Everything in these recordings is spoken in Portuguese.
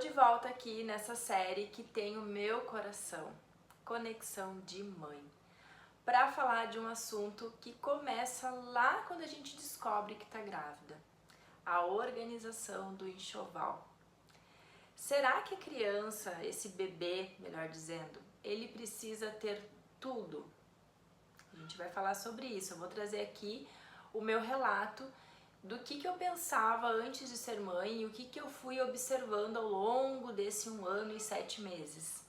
de volta aqui nessa série que tem o meu coração, Conexão de Mãe, para falar de um assunto que começa lá quando a gente descobre que está grávida, a organização do enxoval. Será que a criança, esse bebê, melhor dizendo, ele precisa ter tudo? A gente vai falar sobre isso. Eu vou trazer aqui o meu relato do que eu pensava antes de ser mãe e o que eu fui observando ao longo desse 1 ano e 7 meses.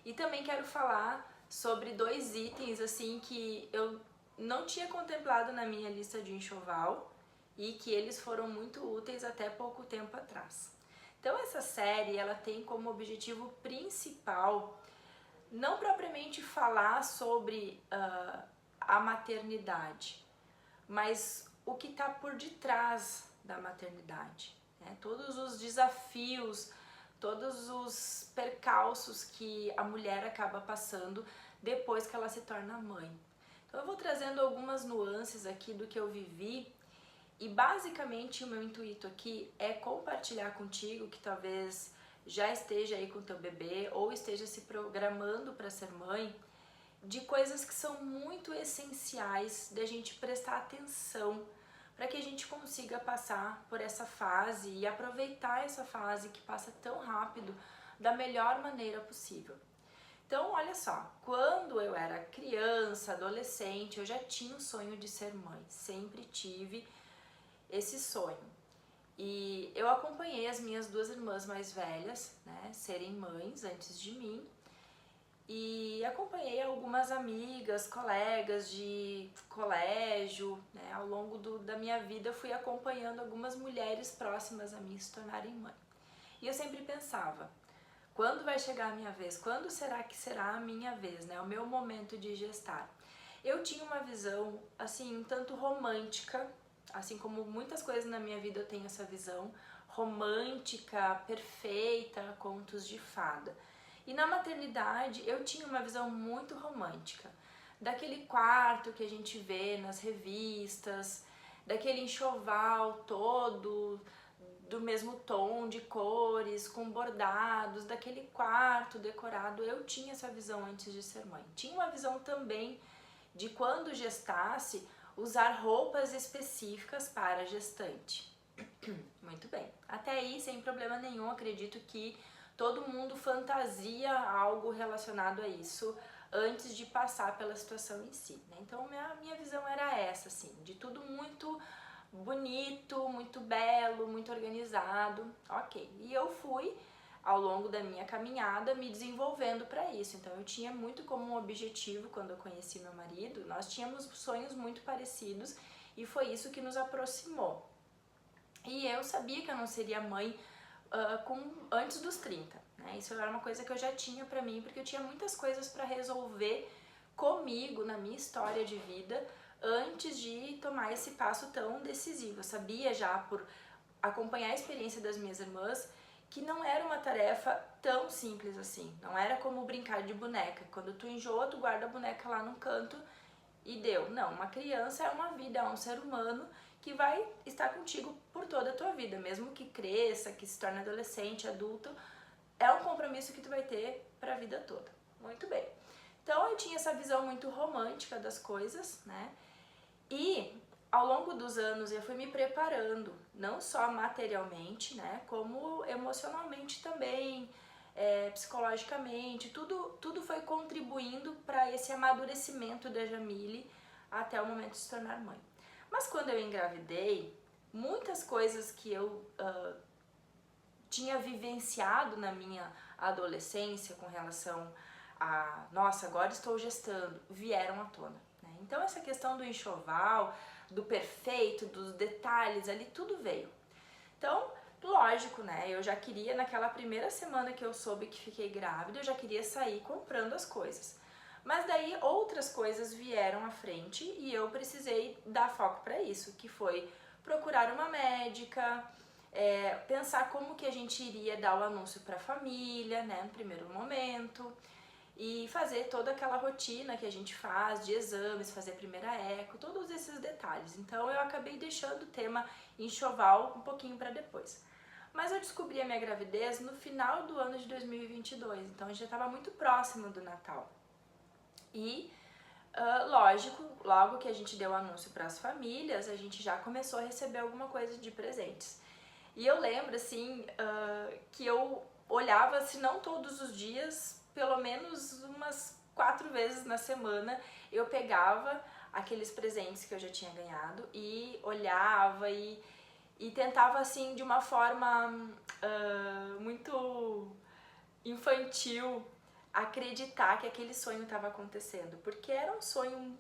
E também quero falar sobre 2 itens assim que eu não tinha contemplado na minha lista de enxoval e que eles foram muito úteis até pouco tempo atrás. Então essa série ela tem como objetivo principal não propriamente falar sobre a maternidade, mas o que está por detrás da maternidade, né? Todos os desafios, todos os percalços que a mulher acaba passando depois que ela se torna mãe. Então eu vou trazendo algumas nuances aqui do que eu vivi e basicamente o meu intuito aqui é compartilhar contigo que talvez já esteja aí com teu bebê ou esteja se programando para ser mãe, de coisas que são muito essenciais da gente prestar atenção para que a gente consiga passar por essa fase e aproveitar essa fase que passa tão rápido da melhor maneira possível. Então, olha só, quando eu era criança, adolescente, eu já tinha o sonho de ser mãe, sempre tive esse sonho. E eu acompanhei as minhas 2 irmãs mais velhas, né, serem mães antes de mim. E acompanhei algumas amigas, colegas de colégio, né? Ao longo da minha vida fui acompanhando algumas mulheres próximas a mim se tornarem mãe. E eu sempre pensava, quando vai chegar a minha vez? Quando será que será a minha vez, né? O meu momento de gestar. Eu tinha uma visão, assim, um tanto romântica, assim como muitas coisas na minha vida eu tenho essa visão romântica, perfeita, contos de fada. E na maternidade eu tinha uma visão muito romântica, daquele quarto que a gente vê nas revistas, daquele enxoval todo do mesmo tom de cores, com bordados, daquele quarto decorado. Eu tinha essa visão antes de ser mãe. Tinha uma visão também de quando gestasse usar roupas específicas para gestante. Muito bem, até aí sem problema nenhum, acredito que todo mundo fantasia algo relacionado a isso antes de passar pela situação em si, né? Então minha visão era essa, assim, de tudo muito bonito, muito belo, muito organizado, ok. E eu fui, ao longo da minha caminhada, me desenvolvendo para isso. Então eu tinha muito como um objetivo, quando eu conheci meu marido, nós tínhamos sonhos muito parecidos e foi isso que nos aproximou. E eu sabia que eu não seria mãe antes dos 30, né? Isso era uma coisa que eu já tinha pra mim, porque eu tinha muitas coisas pra resolver comigo na minha história de vida antes de tomar esse passo tão decisivo. Eu sabia já, por acompanhar a experiência das minhas irmãs, que não era uma tarefa tão simples assim. Não era como brincar de boneca. Quando tu enjoa, tu guarda a boneca lá num canto e deu. Não, uma criança é uma vida, é um ser humano que vai estar contigo por toda a tua vida, mesmo que cresça, que se torne adolescente, adulto, é um compromisso que tu vai ter para a vida toda. Muito bem. Então eu tinha essa visão muito romântica das coisas, né? E ao longo dos anos eu fui me preparando, não só materialmente, né, como emocionalmente também, psicologicamente, tudo foi contribuindo para esse amadurecimento da Jamile até o momento de se tornar mãe. Mas quando eu engravidei, muitas coisas que eu tinha vivenciado na minha adolescência com relação a, nossa, agora estou gestando, vieram à tona, né? Então essa questão do enxoval, do perfeito, dos detalhes ali, tudo veio. Então, lógico, né, eu já queria, naquela primeira semana que eu soube que fiquei grávida, eu já queria sair comprando as coisas. Mas daí outras coisas vieram à frente e eu precisei dar foco para isso, que foi procurar uma médica, pensar como que a gente iria dar o anúncio para a família, né, no primeiro momento, e fazer toda aquela rotina que a gente faz de exames, fazer a primeira eco, todos esses detalhes. Então eu acabei deixando o tema enxoval um pouquinho para depois. Mas eu descobri a minha gravidez no final do ano de 2022, então a gente já estava muito próximo do Natal. E, lógico, logo que a gente deu o anúncio para as famílias, a gente já começou a receber alguma coisa de presentes. E eu lembro, assim, que eu olhava, se não todos os dias, pelo menos umas 4 vezes na semana, eu pegava aqueles presentes que eu já tinha ganhado e olhava e tentava, assim, de uma forma muito infantil, acreditar que aquele sonho estava acontecendo, porque era um sonho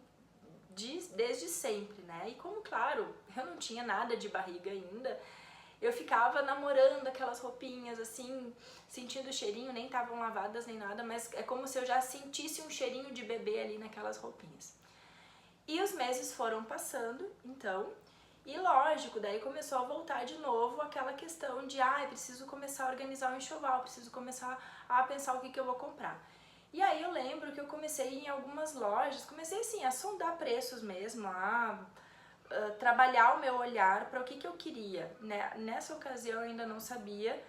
desde sempre, né? E como, claro, eu não tinha nada de barriga ainda, eu ficava namorando aquelas roupinhas, assim, sentindo o cheirinho, nem estavam lavadas nem nada, mas é como se eu já sentisse um cheirinho de bebê ali naquelas roupinhas. E os meses foram passando, então, e lógico, daí começou a voltar de novo aquela questão de, preciso começar a organizar o enxoval, preciso começar a pensar o que eu vou comprar. E aí eu lembro que eu comecei em algumas lojas, comecei assim, a sondar preços mesmo, a trabalhar o meu olhar para o que eu queria, né? Nessa ocasião eu ainda não sabia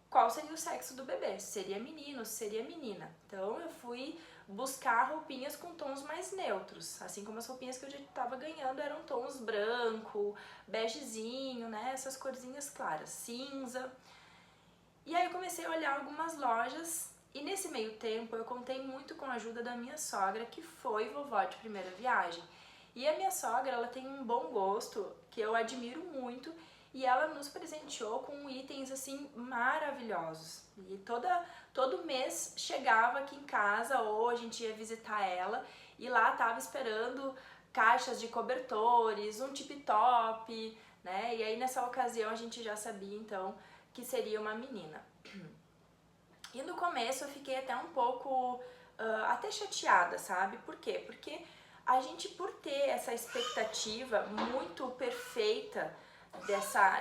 qual seria o sexo do bebê, se seria menino, se seria menina. Então eu fui buscar roupinhas com tons mais neutros, assim como as roupinhas que eu já estava ganhando eram tons branco, begezinho, né? Essas corzinhas claras, cinza. E aí eu comecei a olhar algumas lojas e nesse meio tempo eu contei muito com a ajuda da minha sogra, que foi vovó de primeira viagem. E a minha sogra, ela tem um bom gosto, que eu admiro muito, e ela nos presenteou com itens assim maravilhosos. E todo mês chegava aqui em casa ou a gente ia visitar ela e lá tava esperando caixas de cobertores, um tip top, né? E aí nessa ocasião a gente já sabia então que seria uma menina. E no começo eu fiquei até um pouco até chateada, sabe? Por quê? Porque a gente, por ter essa expectativa muito perfeita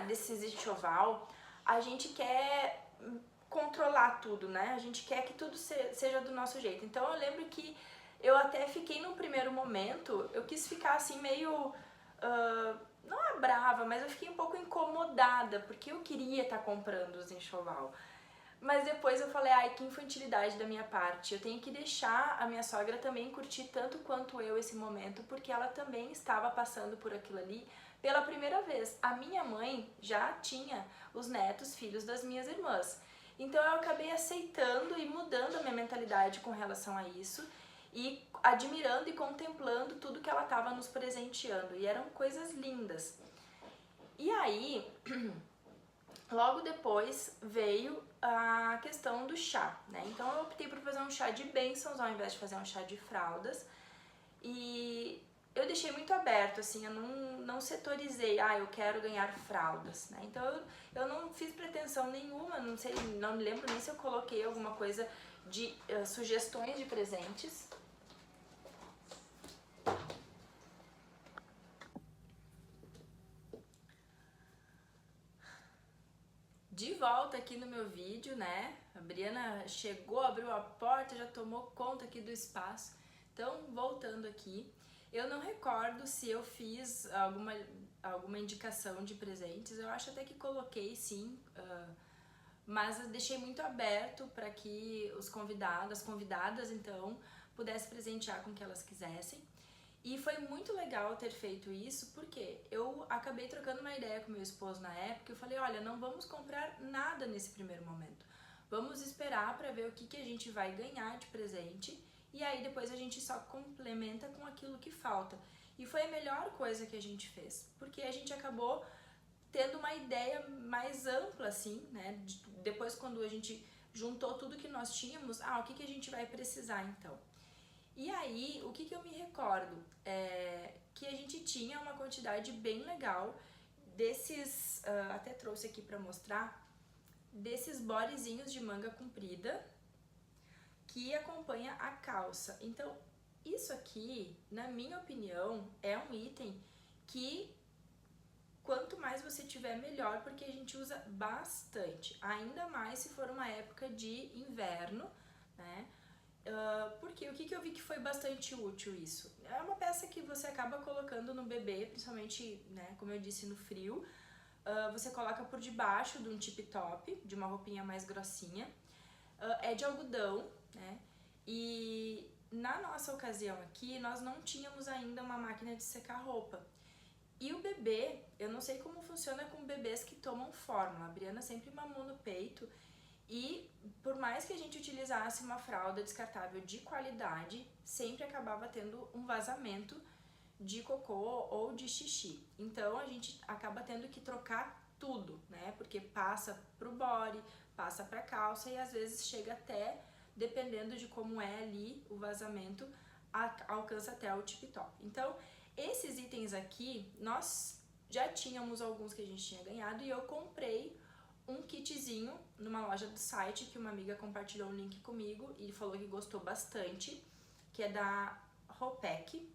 desses enxoval, a gente quer controlar tudo, né? A gente quer que tudo seja do nosso jeito. Então eu lembro que eu até fiquei num primeiro momento, eu quis ficar assim meio... não é brava, mas eu fiquei um pouco incomodada, porque eu queria estar comprando os enxoval. Mas depois eu falei, que infantilidade da minha parte, eu tenho que deixar a minha sogra também curtir tanto quanto eu esse momento, porque ela também estava passando por aquilo ali pela primeira vez. A minha mãe já tinha os netos, filhos das minhas irmãs. Então eu acabei aceitando e mudando a minha mentalidade com relação a isso e admirando e contemplando tudo que ela estava nos presenteando. E eram coisas lindas. E aí... Logo depois veio a questão do chá, né? Então eu optei por fazer um chá de bênçãos ao invés de fazer um chá de fraldas. E eu deixei muito aberto, assim, eu não setorizei, eu quero ganhar fraldas, né? Então eu não fiz pretensão nenhuma, não me lembro nem se eu coloquei alguma coisa de sugestões de presentes. De volta aqui no meu vídeo, né? A Briana chegou, abriu a porta, já tomou conta aqui do espaço. Então, voltando aqui, eu não recordo se eu fiz alguma indicação de presentes. Eu acho até que coloquei, sim, mas eu deixei muito aberto para que os convidados, as convidadas, então, pudessem presentear com o que elas quisessem. E foi muito legal ter feito isso, porque eu acabei trocando uma ideia com meu esposo na época. Eu falei, olha, não vamos comprar nada nesse primeiro momento. Vamos esperar para ver o que a gente vai ganhar de presente e aí depois a gente só complementa com aquilo que falta. E foi a melhor coisa que a gente fez, porque a gente acabou tendo uma ideia mais ampla, assim, né? Depois, quando a gente juntou tudo que nós tínhamos, o que a gente vai precisar então? E aí, o que eu me recordo é que a gente tinha uma quantidade bem legal desses, até trouxe aqui pra mostrar, desses bodyzinhos de manga comprida que acompanha a calça. Então, isso aqui, na minha opinião, é um item que quanto mais você tiver, melhor, porque a gente usa bastante, ainda mais se for uma época de inverno, né? Porque o que eu vi que foi bastante útil isso? É uma peça que você acaba colocando no bebê, principalmente, né, como eu disse, no frio, você coloca por debaixo de um tip top, de uma roupinha mais grossinha. É de algodão, né? E na nossa ocasião aqui, nós não tínhamos ainda uma máquina de secar roupa. E o bebê, eu não sei como funciona com bebês que tomam fórmula. A Briana sempre mamou no peito e por mais que a gente utilizasse uma fralda descartável de qualidade, sempre acabava tendo um vazamento de cocô ou de xixi. Então a gente acaba tendo que trocar tudo, né? Porque passa pro body, passa pra calça e às vezes chega até, dependendo de como é ali o vazamento, alcança até o tip top. Então, esses itens aqui, nós já tínhamos alguns que a gente tinha ganhado e eu comprei um kitzinho numa loja do site que uma amiga compartilhou um link comigo e falou que gostou bastante, que é da Hopec.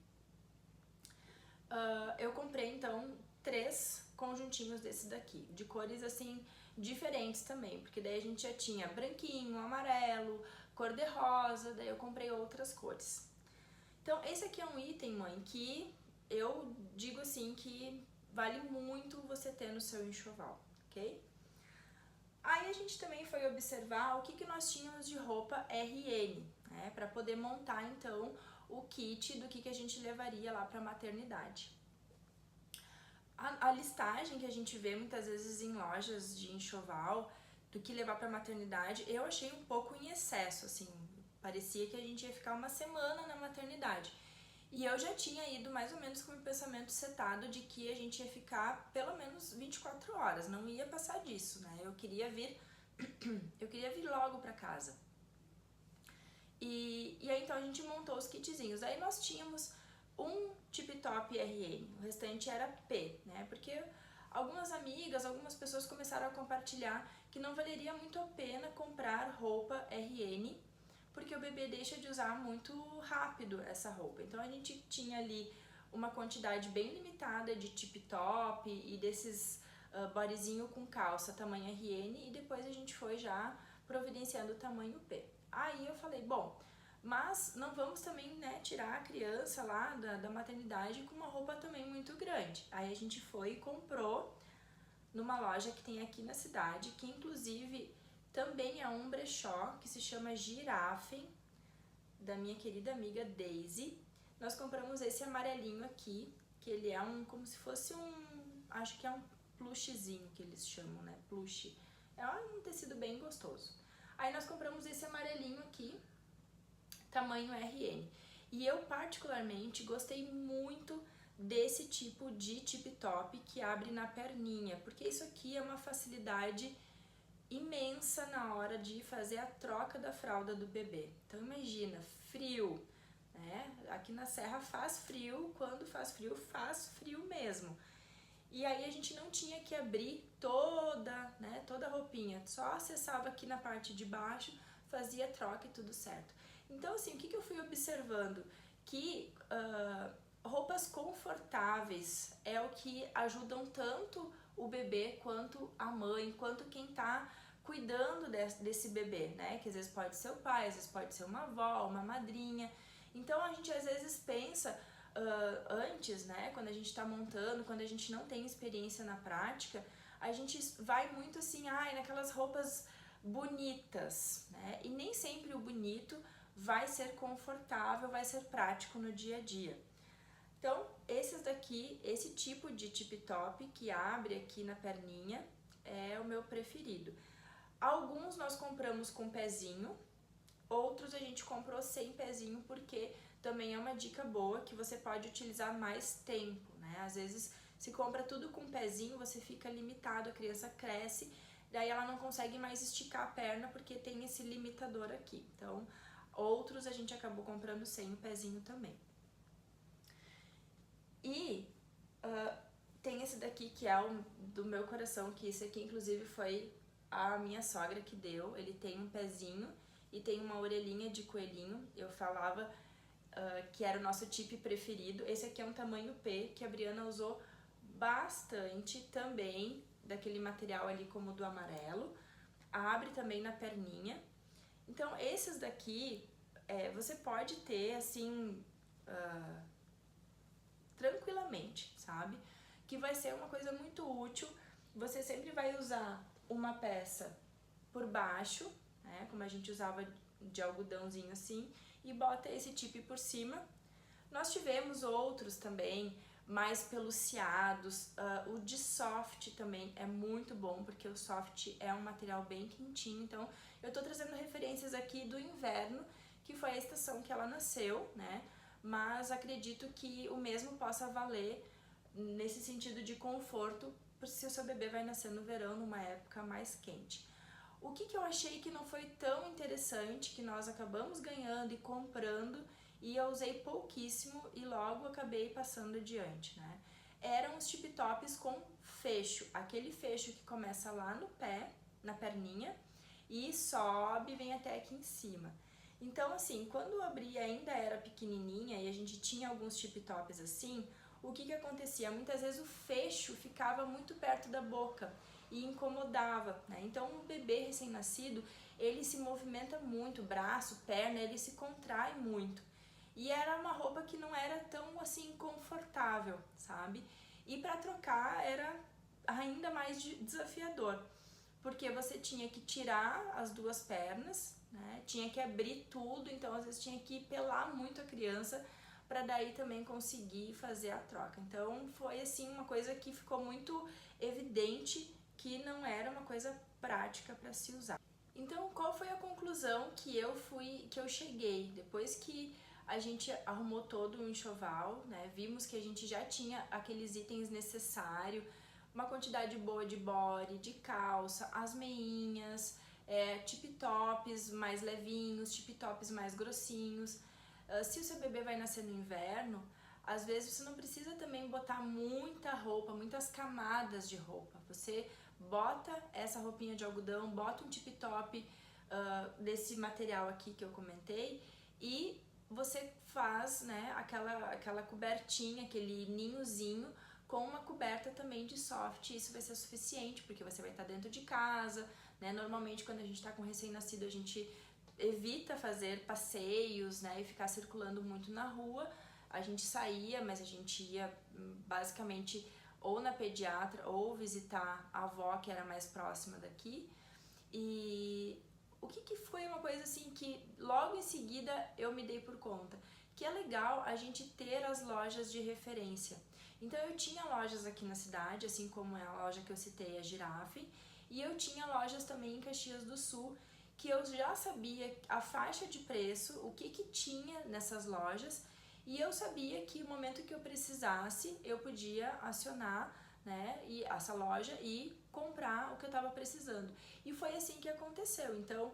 Eu comprei então 3 conjuntinhos desses daqui, de cores assim diferentes também, porque daí a gente já tinha branquinho, amarelo, cor de rosa, daí eu comprei outras cores. Então esse aqui é um item, mãe, que eu digo assim que vale muito você ter no seu enxoval, ok? Aí a gente também foi observar o que nós tínhamos de roupa RN, né, para poder montar então o kit do que a gente levaria lá para a maternidade. A listagem que a gente vê muitas vezes em lojas de enxoval do que levar para a maternidade, eu achei um pouco em excesso, assim, parecia que a gente ia ficar uma semana na maternidade. E eu já tinha ido mais ou menos com o pensamento setado de que a gente ia ficar pelo menos 24 horas, não ia passar disso, né? Eu queria vir logo para casa. E aí então a gente montou os kitzinhos. Aí nós tínhamos um tip top RN, o restante era P, né? Porque algumas amigas, algumas pessoas começaram a compartilhar que não valeria muito a pena comprar roupa RN, porque o bebê deixa de usar muito rápido essa roupa. Então a gente tinha ali uma quantidade bem limitada de tip top e desses bodyzinho com calça tamanho RN e depois a gente foi já providenciando o tamanho P. Aí eu falei, bom, mas não vamos também, né, tirar a criança lá da maternidade com uma roupa também muito grande. Aí a gente foi e comprou numa loja que tem aqui na cidade, que inclusive também é um brechó, que se chama Girafe, da minha querida amiga Daisy. Nós compramos esse amarelinho aqui, que ele é como se fosse acho que é um plushzinho que eles chamam, né, plush. É um tecido bem gostoso. Aí nós compramos esse amarelinho aqui, tamanho RN. E eu particularmente gostei muito desse tipo de tip top que abre na perninha, porque isso aqui é uma facilidade imensa na hora de fazer a troca da fralda do bebê. Então imagina, frio, né? Aqui na serra faz frio, quando faz frio mesmo. E aí a gente não tinha que abrir toda a roupinha, só acessava aqui na parte de baixo, fazia a troca e tudo certo. Então assim, o que eu fui observando? Que roupas confortáveis é o que ajudam tanto o bebê quanto a mãe, quanto quem tá cuidando desse bebê, né? Que às vezes pode ser o pai, às vezes pode ser uma avó, uma madrinha. Então a gente às vezes pensa antes, né? Quando a gente tá montando, quando a gente não tem experiência na prática, a gente vai muito assim, naquelas roupas bonitas, né? E nem sempre o bonito vai ser confortável, vai ser prático no dia a dia. Então, esses daqui, esse tipo de tip top que abre aqui na perninha é o meu preferido. Alguns nós compramos com pezinho, outros a gente comprou sem pezinho porque também é uma dica boa que você pode utilizar mais tempo, né? Às vezes, se compra tudo com pezinho, você fica limitado, a criança cresce, daí ela não consegue mais esticar a perna porque tem esse limitador aqui. Então, outros a gente acabou comprando sem o pezinho também. E tem esse daqui que é do meu coração, que esse aqui inclusive foi a minha sogra que deu. Ele tem um pezinho e tem uma orelhinha de coelhinho. Eu falava que era o nosso tipo preferido. Esse aqui é um tamanho P, que a Briana usou bastante também, daquele material ali como do amarelo. Abre também na perninha. Então esses daqui você pode ter assim tranquilamente, sabe? Que vai ser uma coisa muito útil você sempre vai usar uma peça por baixo, né, como a gente usava de algodãozinho assim, e bota esse tipo por cima. Nós tivemos outros também, mais peluciados, o de soft também é muito bom, porque o soft é um material bem quentinho, então eu tô trazendo referências aqui do inverno, que foi a estação que ela nasceu, né, mas acredito que o mesmo possa valer nesse sentido de conforto, se o seu bebê vai nascer no verão, numa época mais quente. O que eu achei que não foi tão interessante, que nós acabamos ganhando e comprando, e eu usei pouquíssimo e logo acabei passando adiante, né? Eram os tip tops com fecho, aquele fecho que começa lá no pé, na perninha, e sobe e vem até aqui em cima. Então, assim, quando eu abri ainda era pequenininha e a gente tinha alguns tip tops assim, o que acontecia? Muitas vezes o fecho ficava muito perto da boca e incomodava, né? Então, o bebê recém-nascido, ele se movimenta muito, braço, perna, ele se contrai muito. E era uma roupa que não era tão assim confortável, sabe? E para trocar era ainda mais desafiador, porque você tinha que tirar as duas pernas, né? Tinha que abrir tudo, então às vezes tinha que pelar muito a criança para daí também conseguir fazer a troca. Então foi assim uma coisa que ficou muito evidente que não era uma coisa prática para se usar. Então, qual foi a conclusão que eu cheguei depois que a gente arrumou todo o enxoval, né? Vimos que a gente já tinha aqueles itens necessários, uma quantidade boa de body, de calça, as meinhas, tip tops mais levinhos, tip tops mais grossinhos. Se o seu bebê vai nascer no inverno, às vezes você não precisa também botar muita roupa, muitas camadas de roupa. Você bota essa roupinha de algodão, bota um tip top desse material aqui que eu comentei e você faz, né, aquela cobertinha, aquele ninhozinho com uma coberta também de soft. Isso vai ser suficiente porque você vai estar dentro de casa, né? Normalmente quando a gente está com recém-nascido a gente evita fazer passeios, né, e ficar circulando muito na rua. A gente saía, mas a gente ia basicamente ou na pediatra ou visitar a avó que era mais próxima daqui. E o que foi uma coisa assim que logo em seguida eu me dei por conta? Que é legal a gente ter as lojas de referência. Então eu tinha lojas aqui na cidade, assim como é a loja que eu citei, a Girafe, e eu tinha lojas também em Caxias do Sul, que eu já sabia a faixa de preço, o que tinha nessas lojas, e eu sabia que no momento que eu precisasse, eu podia acionar, né, e essa loja e comprar o que eu estava precisando. E foi assim que aconteceu. Então,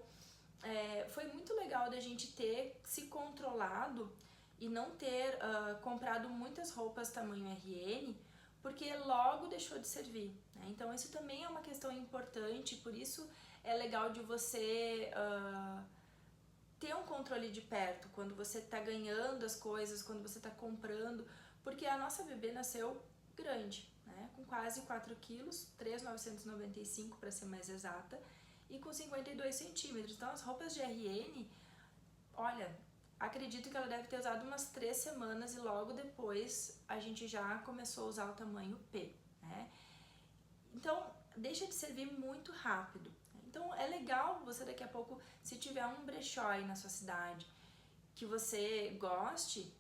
foi muito legal da gente ter se controlado e não ter comprado muitas roupas tamanho RN, porque logo deixou de servir, né? Então isso também é uma questão importante, por isso é legal de você ter um controle de perto, quando você está ganhando as coisas, quando você está comprando, porque a nossa bebê nasceu grande, né? Com quase 4 quilos, 3.995 para ser mais exata, e com 52 centímetros. Então as roupas de RN, olha, acredito que ela deve ter usado umas 3 semanas e logo depois a gente já começou a usar o tamanho P, né? Então deixa de servir muito rápido. Então é legal você daqui a pouco, se tiver um brechó aí na sua cidade que você goste,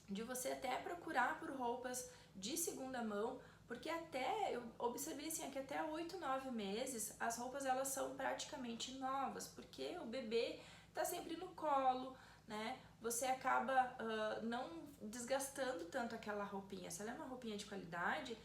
de você até procurar por roupas de segunda mão, porque até eu observei assim, que até 8, 9 meses as roupas elas são praticamente novas, porque o bebê tá sempre no colo, né? Você acaba não desgastando tanto aquela roupinha. Se ela é uma roupinha de qualidade,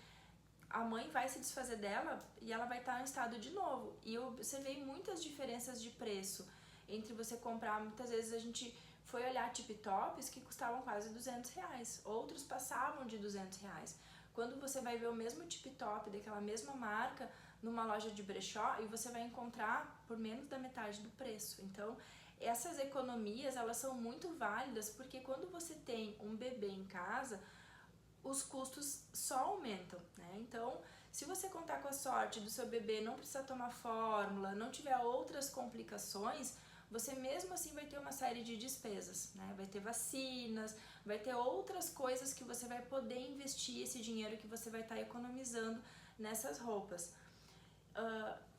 a mãe vai se desfazer dela e ela vai estar em estado de novo. E eu observei muitas diferenças de preço entre você comprar, muitas vezes a gente foi olhar tip tops que custavam quase R$200, outros passavam de R$200. Quando você vai ver o mesmo tip top daquela mesma marca numa loja de brechó, e você vai encontrar por menos da metade do preço. Então essas economias elas são muito válidas, porque quando você tem um bebê em casa, os custos só aumentam, né? Então, se você contar com a sorte do seu bebê não precisar tomar fórmula, não tiver outras complicações, você mesmo assim vai ter uma série de despesas, né? Vai ter vacinas, vai ter outras coisas que você vai poder investir esse dinheiro que você vai estar economizando nessas roupas.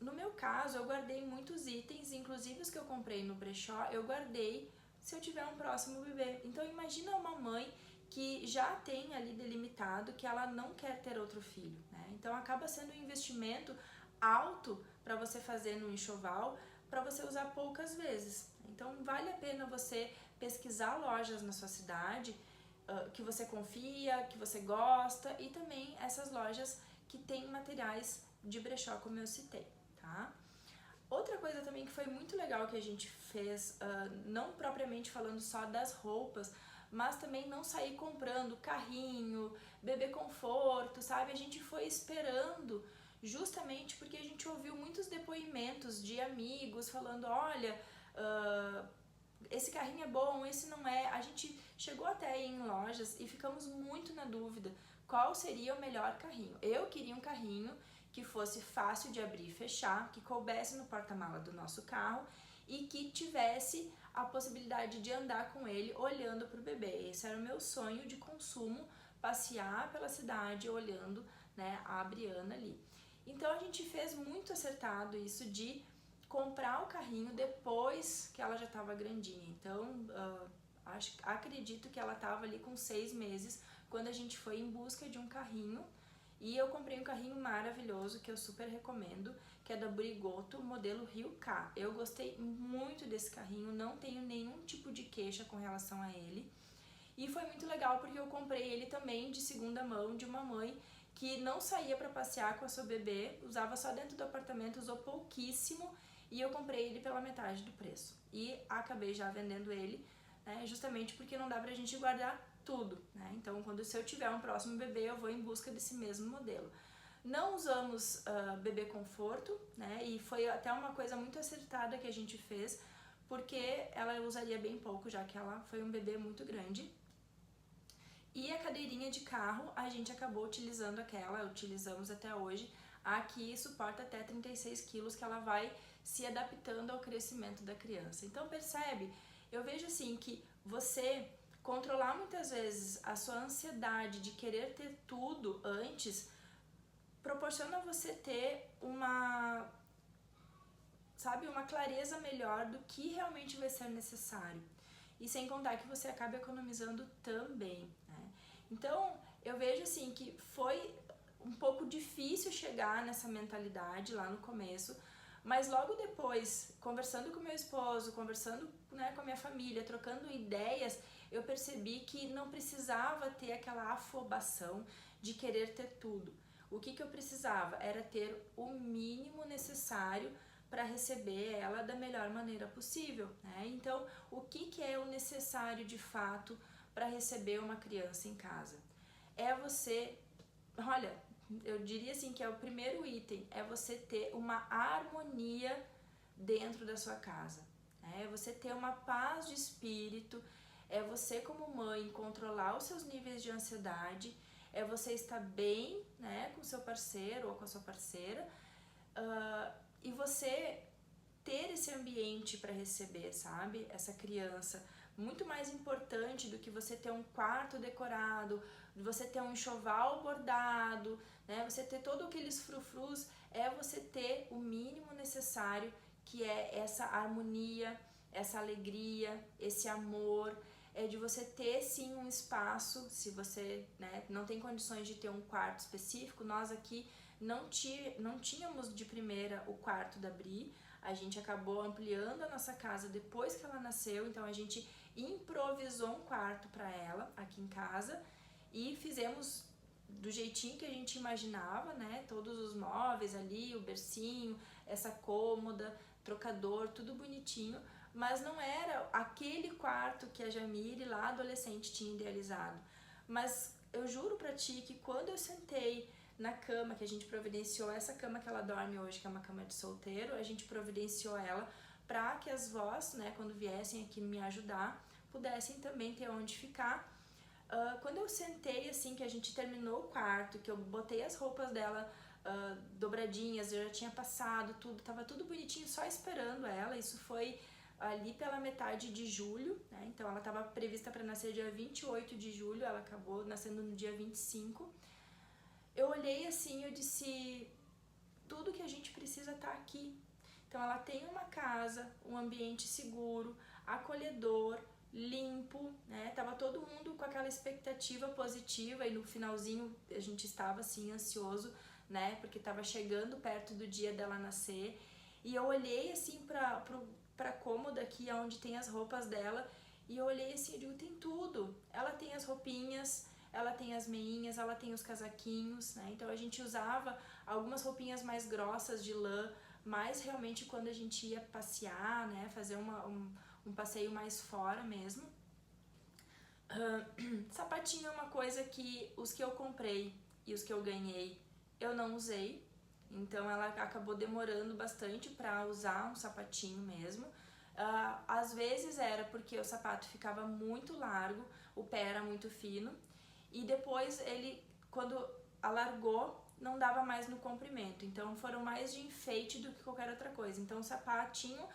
No meu caso, eu guardei muitos itens, inclusive os que eu comprei no brechó, eu guardei se eu tiver um próximo bebê. Então imagina uma mãe que já tem ali delimitado que ela não quer ter outro filho, né? Então acaba sendo um investimento alto para você fazer no enxoval, para você usar poucas vezes. Então vale a pena você pesquisar lojas na sua cidade que você confia, que você gosta, e também essas lojas que tem materiais de brechó, como eu citei, tá? Outra coisa também que foi muito legal que a gente fez, não propriamente falando só das roupas, mas também não sair comprando carrinho, bebê conforto, sabe? A gente foi esperando, justamente porque a gente ouviu muitos depoimentos de amigos falando, olha, esse carrinho é bom, esse não é. A gente chegou até aí em lojas e ficamos muito na dúvida qual seria o melhor carrinho. Eu queria um carrinho que fosse fácil de abrir e fechar, que coubesse no porta-mala do nosso carro e que tivesse a possibilidade de andar com ele olhando para o bebê. Esse era o meu sonho de consumo, passear pela cidade olhando, né, a Briana ali. Então a gente fez muito acertado isso de comprar o carrinho depois que ela já estava grandinha. Então acredito que ela estava ali com 6 meses quando a gente foi em busca de um carrinho. E eu comprei um carrinho maravilhoso que eu super recomendo, que é da Brigoto, modelo Rio K. Eu gostei muito desse carrinho, não tenho nenhum tipo de queixa com relação a ele. E foi muito legal porque eu comprei ele também de segunda mão de uma mãe que não saía para passear com a sua bebê, usava só dentro do apartamento, usou pouquíssimo, e eu comprei ele pela metade do preço. E acabei já vendendo ele, né, justamente porque não dá pra gente guardar tudo, né? Então, se eu tiver um próximo bebê, eu vou em busca desse mesmo modelo. Não usamos bebê conforto, né? E foi até uma coisa muito acertada que a gente fez, porque ela usaria bem pouco, já que ela foi um bebê muito grande. E a cadeirinha de carro, a gente acabou utilizando utilizamos até hoje, a que suporta até 36 quilos, que ela vai se adaptando ao crescimento da criança. Então, percebe? Eu vejo assim que você controlar muitas vezes a sua ansiedade de querer ter tudo antes proporciona você ter uma clareza melhor do que realmente vai ser necessário. E sem contar que você acaba economizando também, né? Então, eu vejo assim que foi um pouco difícil chegar nessa mentalidade lá no começo, mas logo depois, conversando com meu esposo, conversando, né, com a minha família, trocando ideias, eu percebi que não precisava ter aquela afobação de querer ter tudo. O que eu precisava era ter o mínimo necessário para receber ela da melhor maneira possível, né? Então, o que é o necessário de fato para receber uma criança em casa? É você, olha, eu diria assim que é o primeiro item, é você ter uma harmonia dentro da sua casa, né? É você ter uma paz de espírito, é você como mãe controlar os seus níveis de ansiedade, é você estar bem, né, com seu parceiro ou com a sua parceira, e você ter esse ambiente para receber, sabe, essa criança. Muito mais importante do que você ter um quarto decorado, você ter um enxoval bordado, né, você ter todos aqueles frufrus, é você ter o mínimo necessário, que é essa harmonia, essa alegria, esse amor, é de você ter sim um espaço, se você, né, não tem condições de ter um quarto específico. Nós aqui não tínhamos de primeira o quarto da Bri, a gente acabou ampliando a nossa casa depois que ela nasceu, então a gente improvisou um quarto para ela aqui em casa e fizemos do jeitinho que a gente imaginava, né? Todos os móveis ali, o bercinho, essa cômoda, trocador, tudo bonitinho, mas não era aquele quarto que a Jamile lá adolescente tinha idealizado. Mas eu juro pra ti que quando eu sentei na cama, que a gente providenciou essa cama que ela dorme hoje, que é uma cama de solteiro, a gente providenciou ela para que as vós, né, quando viessem aqui me ajudar, pudessem também ter onde ficar. Quando eu sentei, assim, que a gente terminou o quarto, que eu botei as roupas dela dobradinhas, eu já tinha passado tudo, tava tudo bonitinho, só esperando ela. Isso foi ali pela metade de julho, né? Então ela estava prevista para nascer dia 28 de julho, ela acabou nascendo no dia 25. eu olhei assim, eu disse, tudo que a gente precisa tá aqui. Então ela tem uma casa, um ambiente seguro, acolhedor, limpo, né? Tava todo mundo com aquela expectativa positiva e no finalzinho a gente estava assim ansioso, né? Porque tava chegando perto do dia dela nascer. E eu olhei assim pra cômoda aqui onde tem as roupas dela e eu olhei assim, eu digo, tem tudo. Ela tem as roupinhas, ela tem as meinhas, ela tem os casaquinhos, né? Então a gente usava algumas roupinhas mais grossas de lã, mas realmente quando a gente ia passear, né, fazer um passeio mais fora mesmo. Sapatinho é uma coisa que os que eu comprei e os que eu ganhei eu não usei, então ela acabou demorando bastante para usar um sapatinho mesmo. Às vezes era porque o sapato ficava muito largo, o pé era muito fino, e depois ele, quando alargou, não dava mais no comprimento, então foram mais de enfeite do que qualquer outra coisa. Então o sapatinho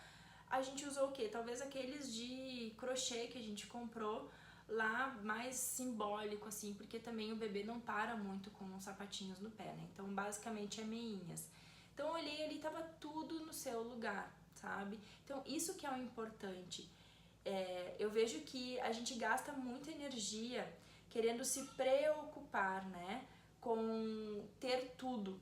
a gente usou o que? Talvez aqueles de crochê que a gente comprou lá, mais simbólico assim, porque também o bebê não para muito com os sapatinhos no pé, né? Então basicamente é meinhas. Então eu olhei ali, tava tudo no seu lugar, sabe? Então isso que é o importante. Eu vejo que a gente gasta muita energia querendo se preocupar, né, com ter tudo,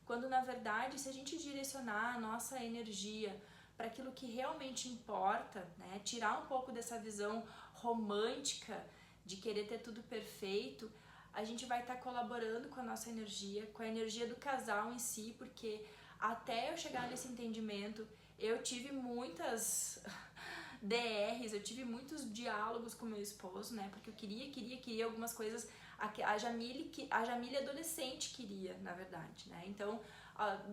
quando na verdade se a gente direcionar a nossa energia para aquilo que realmente importa, né, tirar um pouco dessa visão romântica de querer ter tudo perfeito, a gente vai estar colaborando com a nossa energia, com a energia do casal em si, porque até eu chegar nesse entendimento, eu tive muitas DRs, eu tive muitos diálogos com meu esposo, né? Porque eu queria algumas coisas, a Jamile adolescente queria, na verdade, né? Então,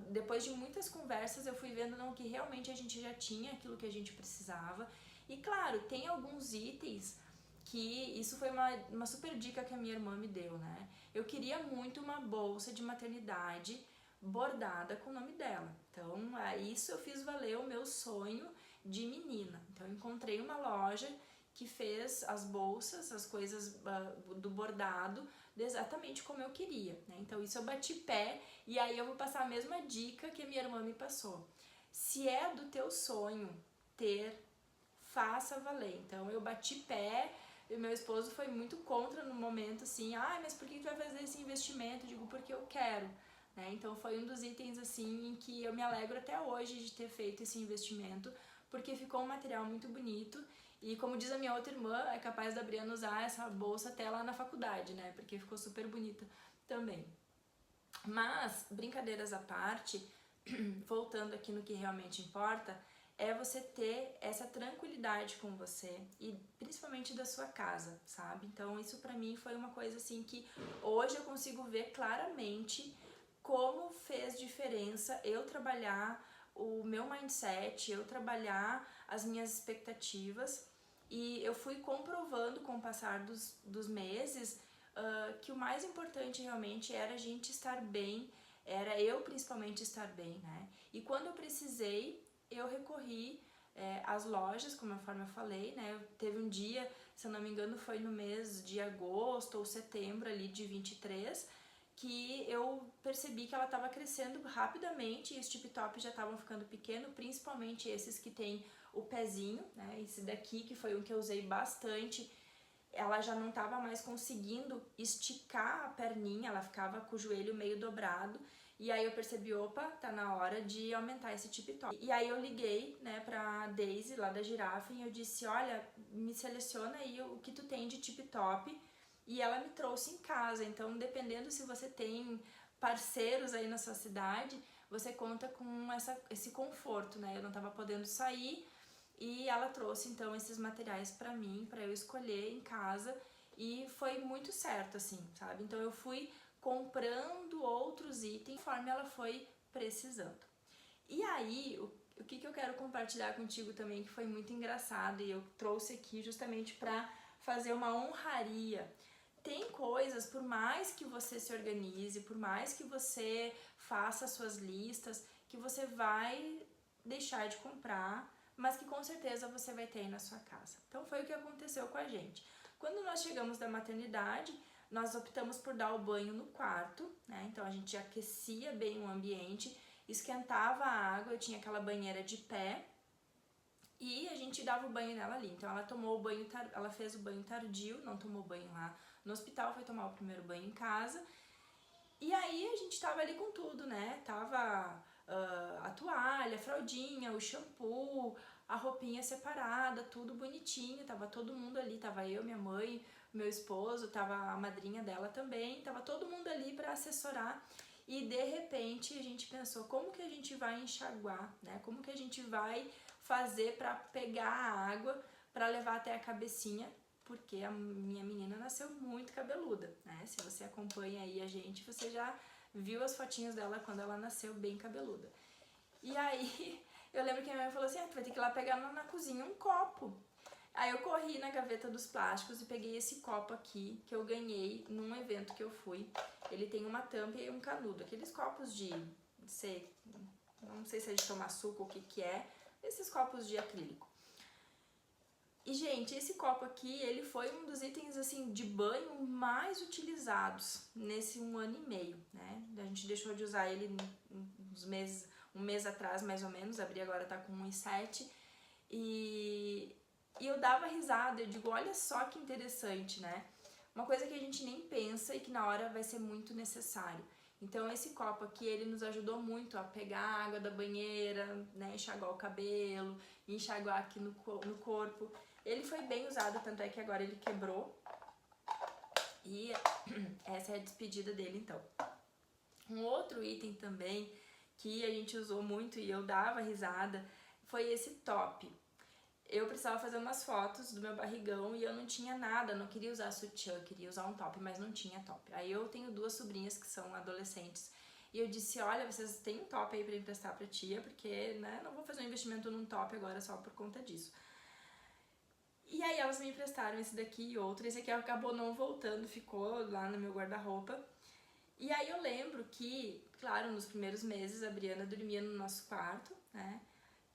depois de muitas conversas, eu fui vendo não, que realmente a gente já tinha aquilo que a gente precisava. E claro, tem alguns itens que isso foi uma super dica que a minha irmã me deu, né? Eu queria muito uma bolsa de maternidade bordada com o nome dela. Então, isso eu fiz valer o meu sonho de menina. Então, eu encontrei uma loja que fez as bolsas, as coisas do bordado, exatamente como eu queria, né? Então, isso eu bati pé e aí eu vou passar a mesma dica que a minha irmã me passou. Se é do teu sonho ter, faça valer. Então, eu bati pé. E meu esposo foi muito contra no momento, assim, mas por que tu vai fazer esse investimento? Eu digo, porque eu quero, né? Então foi um dos itens, assim, em que eu me alegro até hoje de ter feito esse investimento, porque ficou um material muito bonito e, como diz a minha outra irmã, é capaz da Briana usar essa bolsa até lá na faculdade, né? Porque ficou super bonita também. Mas, brincadeiras à parte, voltando aqui no que realmente importa, é você ter essa tranquilidade com você e principalmente da sua casa, sabe? Então isso pra mim foi uma coisa assim que hoje eu consigo ver claramente como fez diferença eu trabalhar o meu mindset, eu trabalhar as minhas expectativas, e eu fui comprovando com o passar dos meses que o mais importante realmente era a gente estar bem, era eu principalmente estar bem, né? E quando eu precisei, eu recorri às lojas, conforme eu falei, né? Teve um dia, se eu não me engano, foi no mês de agosto ou setembro ali de 23, que eu percebi que ela estava crescendo rapidamente e os tip top já estavam ficando pequeno, principalmente esses que tem o pezinho, né? Esse daqui que foi um que eu usei bastante, ela já não estava mais conseguindo esticar a perninha, ela ficava com o joelho meio dobrado. E aí eu percebi, opa, tá na hora de aumentar esse tip top. E aí eu liguei, né, pra Daisy lá da Girafa e eu disse, olha, me seleciona aí o que tu tem de tip top. E ela me trouxe em casa, então dependendo se você tem parceiros aí na sua cidade, você conta com esse conforto, né? Eu não tava podendo sair e ela trouxe então esses materiais pra mim, pra eu escolher em casa, e foi muito certo assim, sabe? Então eu fui comprando outros itens conforme ela foi precisando. E aí, o que eu quero compartilhar contigo também, que foi muito engraçado, e eu trouxe aqui justamente pra fazer uma honraria. Tem coisas, por mais que você se organize, por mais que você faça suas listas, que você vai deixar de comprar, mas que com certeza você vai ter aí na sua casa. Então foi o que aconteceu com a gente. Quando nós chegamos da maternidade, nós optamos por dar o banho no quarto, né? Então a gente aquecia bem o ambiente, esquentava a água, eu tinha aquela banheira de pé e a gente dava o banho nela ali. Então ela tomou o banho, ela fez o banho tardio, não tomou banho lá no hospital, foi tomar o primeiro banho em casa. E aí a gente tava ali com tudo, né? Tava a toalha, a fraldinha, o shampoo, a roupinha separada, tudo bonitinho, tava todo mundo ali, tava eu, minha mãe, meu esposo, tava a madrinha dela também, tava todo mundo ali para assessorar. E de repente a gente pensou, como que a gente vai enxaguar, né? Como que a gente vai fazer para pegar a água para levar até a cabecinha? Porque a minha menina nasceu muito cabeluda, né? Se você acompanha aí a gente, você já viu as fotinhas dela quando ela nasceu bem cabeluda. E aí, eu lembro que a minha mãe falou assim, tu vai ter que ir lá pegar na cozinha um copo. Aí eu corri na gaveta dos plásticos e peguei esse copo aqui, que eu ganhei num evento que eu fui. Ele tem uma tampa e um canudo, aqueles copos de, não sei se é de tomar suco ou o que que é, esses copos de acrílico. E, gente, esse copo aqui, ele foi um dos itens, assim, de banho mais utilizados nesse 1 ano e meio, né? A gente deixou de usar ele um mês atrás, mais ou menos, abri agora tá com 1,7. E eu dava risada, eu digo, olha só que interessante, né? Uma coisa que a gente nem pensa e que na hora vai ser muito necessário. Então esse copo aqui, ele nos ajudou muito a pegar a água da banheira, né, enxaguar o cabelo, enxaguar aqui no corpo. Ele foi bem usado, tanto é que agora ele quebrou. E essa é a despedida dele, então. Um outro item também que a gente usou muito e eu dava risada foi esse top. Eu precisava fazer umas fotos do meu barrigão e eu não tinha nada, não queria usar sutiã, queria usar um top, mas não tinha top. Aí eu tenho 2 sobrinhas que são adolescentes e eu disse, olha, vocês têm um top aí pra emprestar pra tia, porque, né, não vou fazer um investimento num top agora só por conta disso. E aí elas me emprestaram esse daqui e outro, esse aqui acabou não voltando, ficou lá no meu guarda-roupa. E aí eu lembro que, claro, nos primeiros meses a Briana dormia no nosso quarto, né?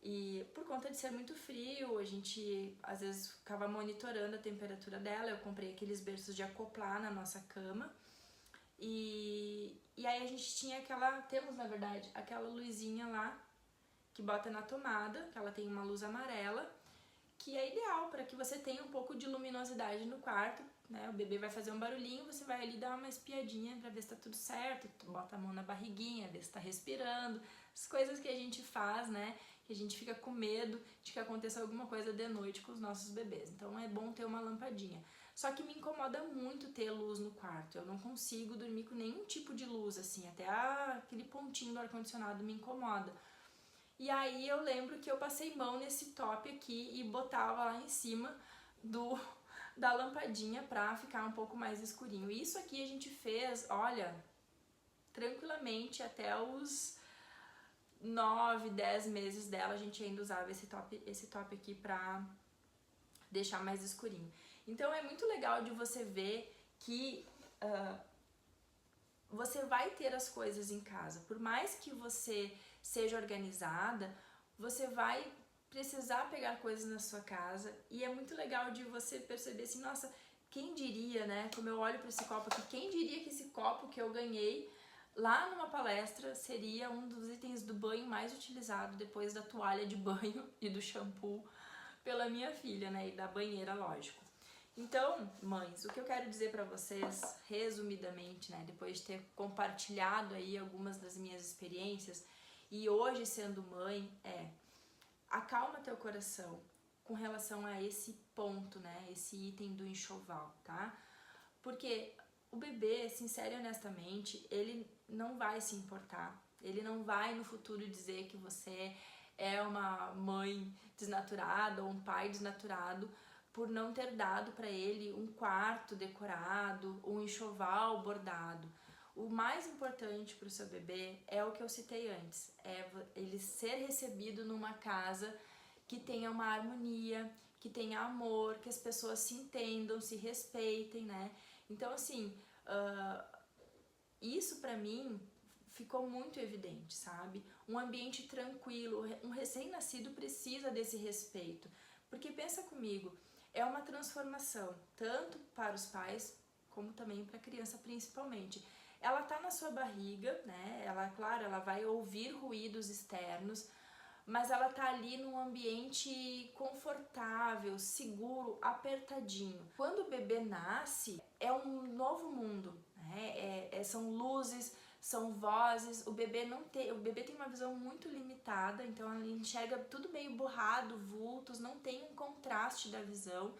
E por conta de ser muito frio, a gente às vezes ficava monitorando a temperatura dela. Eu comprei aqueles berços de acoplar na nossa cama. E aí a gente tinha temos na verdade, aquela luzinha lá que bota na tomada, que ela tem uma luz amarela, que é ideal para que você tenha um pouco de luminosidade no quarto, né? O bebê vai fazer um barulhinho, você vai ali dar uma espiadinha para ver se tá tudo certo, bota a mão na barriguinha, ver se tá respirando, as coisas que a gente faz, né? Que a gente fica com medo de que aconteça alguma coisa de noite com os nossos bebês. Então é bom ter uma lampadinha. Só que me incomoda muito ter luz no quarto. Eu não consigo dormir com nenhum tipo de luz, assim, até aquele pontinho do ar-condicionado me incomoda. E aí eu lembro que eu passei mão nesse top aqui e botava lá em cima da lampadinha pra ficar um pouco mais escurinho. Isso aqui a gente fez, olha, tranquilamente até os 9, 10 meses dela, a gente ainda usava esse top aqui pra deixar mais escurinho. Então é muito legal de você ver que você vai ter as coisas em casa. Por mais que você seja organizada, você vai precisar pegar coisas na sua casa e é muito legal de você perceber assim, nossa, quem diria, né? Como eu olho para esse copo aqui, quem diria que esse copo que eu ganhei lá numa palestra seria um dos itens do banho mais utilizado depois da toalha de banho e do shampoo pela minha filha, né? E da banheira, lógico. Então, mães, o que eu quero dizer pra vocês, resumidamente, né, depois de ter compartilhado aí algumas das minhas experiências e hoje sendo mãe, acalma teu coração com relação a esse ponto, né, esse item do enxoval, tá? Porque o bebê, sincero e honestamente, ele não vai se importar, ele não vai no futuro dizer que você é uma mãe desnaturada ou um pai desnaturado por não ter dado para ele um quarto decorado, um enxoval bordado. O mais importante para o seu bebê é o que eu citei antes, é ele ser recebido numa casa que tenha uma harmonia, que tenha amor, que as pessoas se entendam, se respeitem, né? Então, assim, isso para mim ficou muito evidente, sabe? Um ambiente tranquilo, um recém-nascido precisa desse respeito, porque pensa comigo, é uma transformação, tanto para os pais como também para a criança principalmente. Ela tá na sua barriga, né? Ela, claro, ela vai ouvir ruídos externos, mas ela tá ali num ambiente confortável, seguro, apertadinho. Quando o bebê nasce, é um novo mundo, né? São luzes, são vozes. O bebê tem uma visão muito limitada, então ele enxerga tudo meio borrado, vultos, não tem um contraste da visão.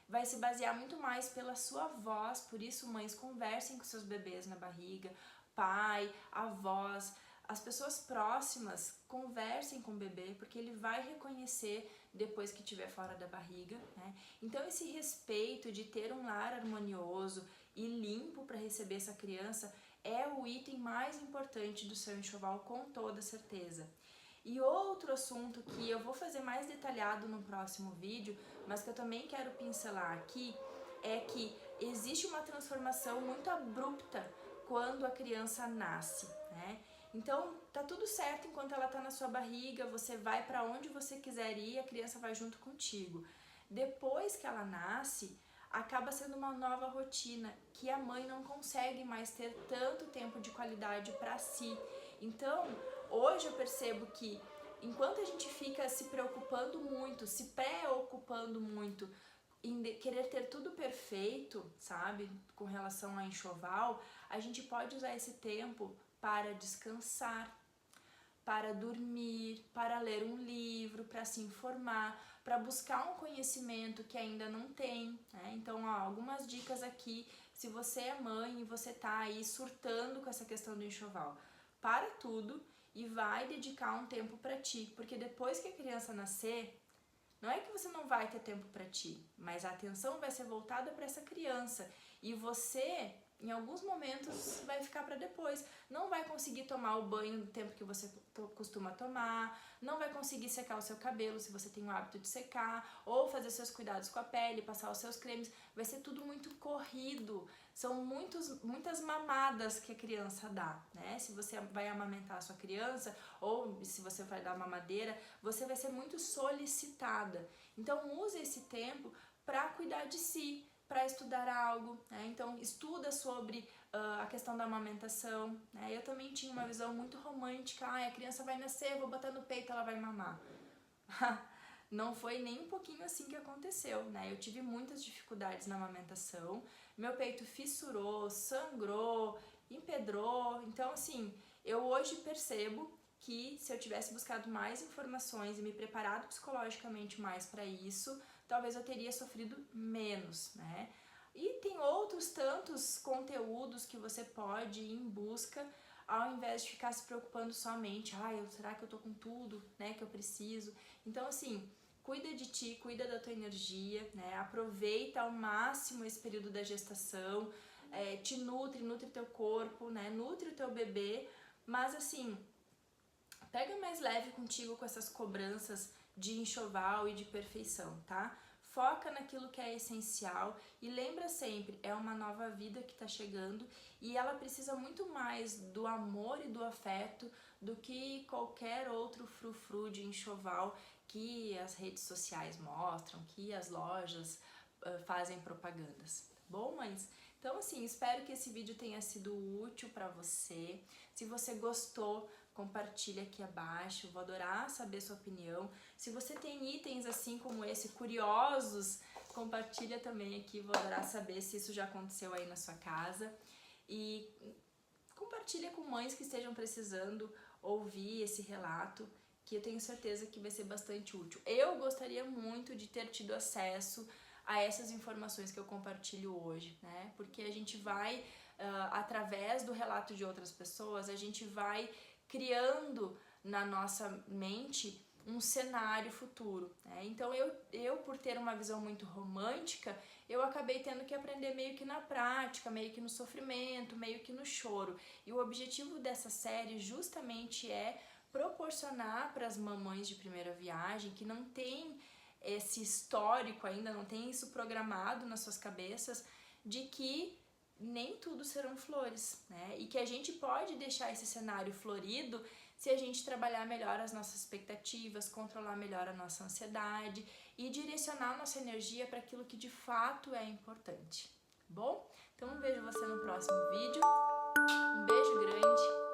Vai se basear muito mais pela sua voz, por isso mães conversem com seus bebês na barriga, pai, avós, as pessoas próximas conversem com o bebê, porque ele vai reconhecer depois que estiver fora da barriga, né? Então esse respeito de ter um lar harmonioso e limpo para receber essa criança é o item mais importante do seu enxoval, com toda certeza. E outro assunto que eu vou fazer mais detalhado no próximo vídeo, mas que eu também quero pincelar aqui, é que existe uma transformação muito abrupta quando a criança nasce, né? Então, tá tudo certo enquanto ela tá na sua barriga, você vai para onde você quiser ir, a criança vai junto contigo. Depois que ela nasce, acaba sendo uma nova rotina, que a mãe não consegue mais ter tanto tempo de qualidade para si. Então, hoje eu percebo que enquanto a gente fica se preocupando muito, se preocupando muito em querer ter tudo perfeito, sabe, com relação a enxoval, a gente pode usar esse tempo para descansar, para dormir, para ler um livro, para se informar, para buscar um conhecimento que ainda não tem, né? Então, ó, algumas dicas aqui, se você é mãe e você tá aí surtando com essa questão do enxoval, para tudo e vai dedicar um tempo para ti, porque depois que a criança nascer, não é que você não vai ter tempo para ti, mas a atenção vai ser voltada para essa criança e você, em alguns momentos, vai ficar para depois. Não vai conseguir tomar o banho no tempo que você costuma tomar, não vai conseguir secar o seu cabelo se você tem o hábito de secar, ou fazer seus cuidados com a pele, passar os seus cremes. Vai ser tudo muito corrido. São muitas mamadas que a criança dá, né? Se você vai amamentar a sua criança, ou se você vai dar mamadeira, você vai ser muito solicitada. Então, use esse tempo para cuidar de si, para estudar algo, né? Então estuda sobre a questão da amamentação, né? Eu também tinha uma visão muito romântica, a criança vai nascer, vou botar no peito, ela vai mamar. Não foi nem um pouquinho assim que aconteceu, né? Eu tive muitas dificuldades na amamentação, meu peito fissurou, sangrou, empedrou, então assim, eu hoje percebo que se eu tivesse buscado mais informações e me preparado psicologicamente mais para isso, talvez eu teria sofrido menos, né? E tem outros tantos conteúdos que você pode ir em busca, ao invés de ficar se preocupando somente, será que eu tô com tudo, né, que eu preciso? Então, assim, cuida de ti, cuida da tua energia, né? Aproveita ao máximo esse período da gestação, te nutre teu corpo, né? Nutre o teu bebê, mas assim, pega mais leve contigo com essas cobranças de enxoval e de perfeição, tá? Foca naquilo que é essencial e lembra sempre, é uma nova vida que tá chegando e ela precisa muito mais do amor e do afeto do que qualquer outro frufru de enxoval que as redes sociais mostram, que as lojas fazem propagandas. Tá bom, mães? Então, assim, espero que esse vídeo tenha sido útil para você. Se você gostou, compartilha aqui abaixo, vou adorar saber sua opinião. Se você tem itens assim como esse, curiosos, compartilha também aqui, vou adorar saber se isso já aconteceu aí na sua casa. E compartilha com mães que estejam precisando ouvir esse relato, que eu tenho certeza que vai ser bastante útil. Eu gostaria muito de ter tido acesso a essas informações que eu compartilho hoje, né? Porque a gente vai, através do relato de outras pessoas, a gente vai criando na nossa mente um cenário futuro, né? Então eu, por ter uma visão muito romântica, eu acabei tendo que aprender meio que na prática, meio que no sofrimento, meio que no choro. E o objetivo dessa série justamente é proporcionar para as mamães de primeira viagem que não tem esse histórico ainda, não tem isso programado nas suas cabeças, de que nem tudo serão flores, né? E que a gente pode deixar esse cenário florido se a gente trabalhar melhor as nossas expectativas, controlar melhor a nossa ansiedade e direcionar a nossa energia para aquilo que de fato é importante. bom? Então vejo você no próximo vídeo. Um beijo grande.